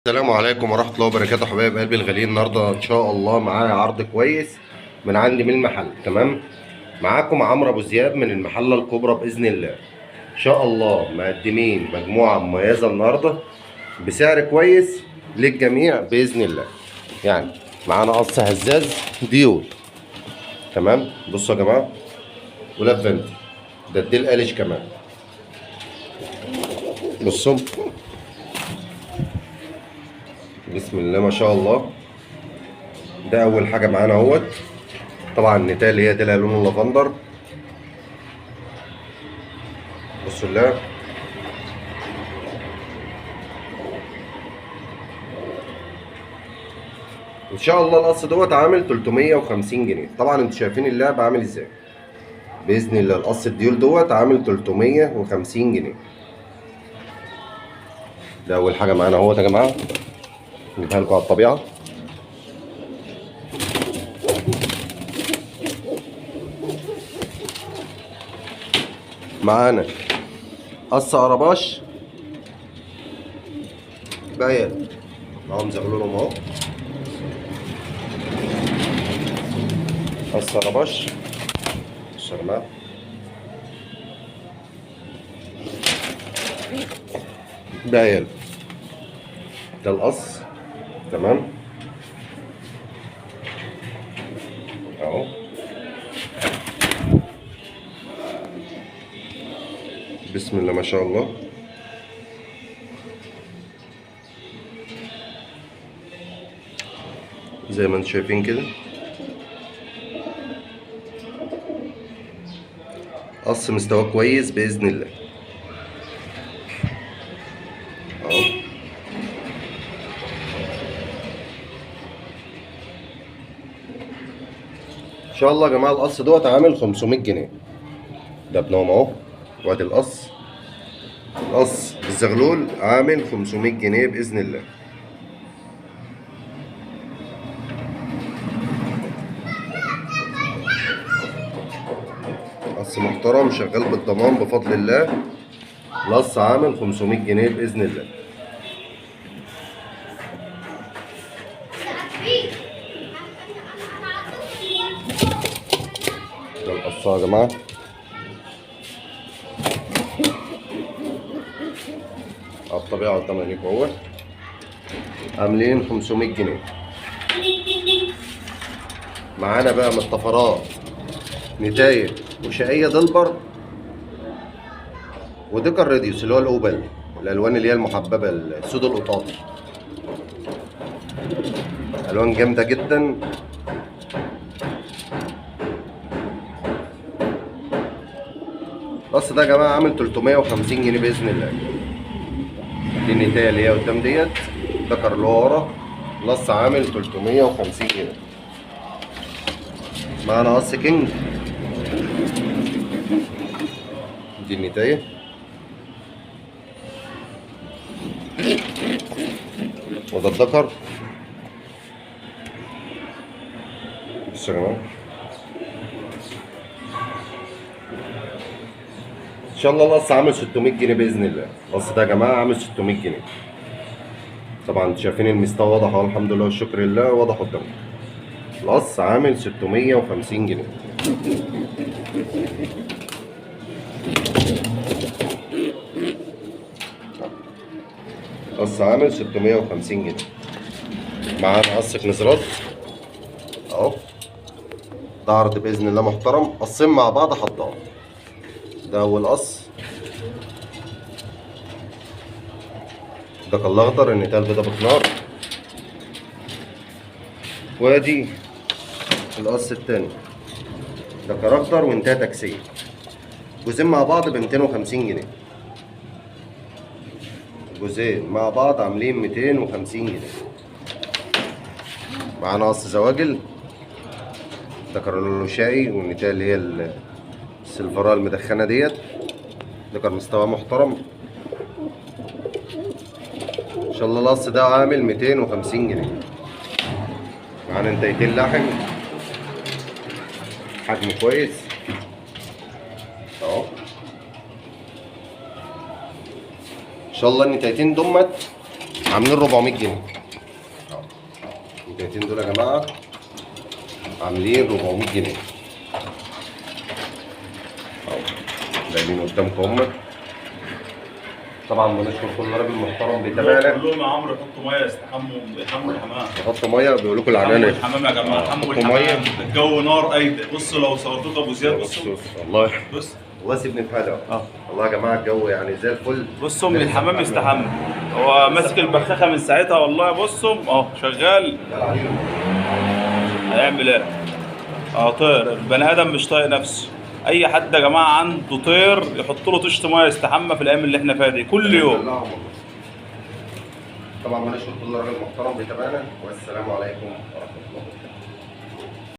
السلام عليكم ورحمة الله وبركاته حبايب قلبي الغاليين. النهارده إن شاء الله معايا عرض كويس من عندي من المحل. تمام، معاكم عمرو أبو زياد من المحلة الكبرى بإذن الله. إن شاء الله مقدمين مجموعة مميزة النهارده بسعر كويس للجميع بإذن الله. يعني معانا قص هزاز ديول. تمام، بصوا يا جماعة، ولافندي ده الديل قالش كمان. بصوا، بسم الله ما شاء الله. ده اول حاجه معانا اهوت. طبعا النتايه اللي هي دي لون اللافندر. بصوا الله، ان شاء الله القص دوت عامل 350 جنيه. طبعا انتوا شايفين اللعب عامل ازاي. باذن الله القص الديول دوت عامل 350 جنيه. ده اول حاجه معانا اهوت يا جماعه. نجيبها لكم على الطبيعه. معانا قص قرباش بقى معاهم زغلولهم اهو. قص قرباش، بصوا يا جماعه، ده ده القص. تمام اهو. بسم الله ما شاء الله. زي ما انتم شايفين كده قص مستواه كويس باذن الله اهو. ان شاء الله يا جماعه القص دوت عامل 500 جنيه. ده بنوم اهو. وادي القص الزغلول عامل 500 جنيه باذن الله. قص محترم شغال بالضمان بفضل الله. القص عامل 500 جنيه باذن الله. ده القص يا جماعه. على الطبيعه قدام عينيكم اهوت عاملين 500 جنيه. معانا بقى من الطفرات نتايه وشقيه دلبر وديكر راديوس اللي هو الاوبل، الالوان اللي هي المحببه السود القطاطي. الوان جامده جدا. القص ده يا جماعه عامل 350 جنيه باذن الله. دي النتايه اللي هي قدام ديت، الذكر اللي هو ورا. القص عامل 350 جنيه. معانا قص كينج. دي النتايه. وده الذكر. بصوا يا جماعه، ان شاء الله القص عامل 600 جنيه باذن الله. القص ده يا جماعه عامل 600 جنيه. طبعا انتوا شايفين المستوى واضح اهو، الحمد لله والشكر لله، واضح قدامكم. القص عامل 650 جنيه. القص عامل 650 جنيه. معانا قص كنزرات اهو. ده عرض باذن الله محترم، قصين مع بعض حطام. ده اول قص. ده كان الاخضر، النتايه البيضه بتنار. وادي القص التاني، ده كان اخضر وانتهى تكسير. جوزين مع بعض ب 250 جنيه. جوزين مع بعض عاملين 250 جنيه. معانا قص زواجل، ده كان لونه شاي والنتايه اللي هي السلفراء المدخنه ديت. ده كان مستوى محترم. ان شاء الله القص ده عامل 250 جنيه. معانا نتايتين لحم، حجم كويس اهو. ان شاء الله النتايتين دمت عاملين 400 جنيه. البيتين دول يا جماعه عاملين 400 جنيه اهو، باينين قدامكم هم. طبعا بنشكر كل راجل محترم بيتابعنا. بقول لهم يا عمرو يحطوا ميه يحموا الحمام. يحطوا ميه، بيقولوا لكم العنانه. الحمام يا جماعه، حموا الحمام. الجو نار ايدي. بصوا لو صورتوك ابو زياد، بصوا والله بص والله سيبني في حالي. والله يا جماعه الجو يعني زي الفل. بصوا من الحمام يستحمى. هو ماسك البخاخه من ساعتها والله. بصوا اهو شغال. هيعمل ايه؟ طير. البني ادم مش طايق نفسه. اي حد يا جماعه عنده طير يحط له طشت ميه يستحمى في الايام اللي احنا فيها دي كل يوم. طبعا بنشكر كل راجل محترم بيتابعنا، والسلام عليكم ورحمه الله.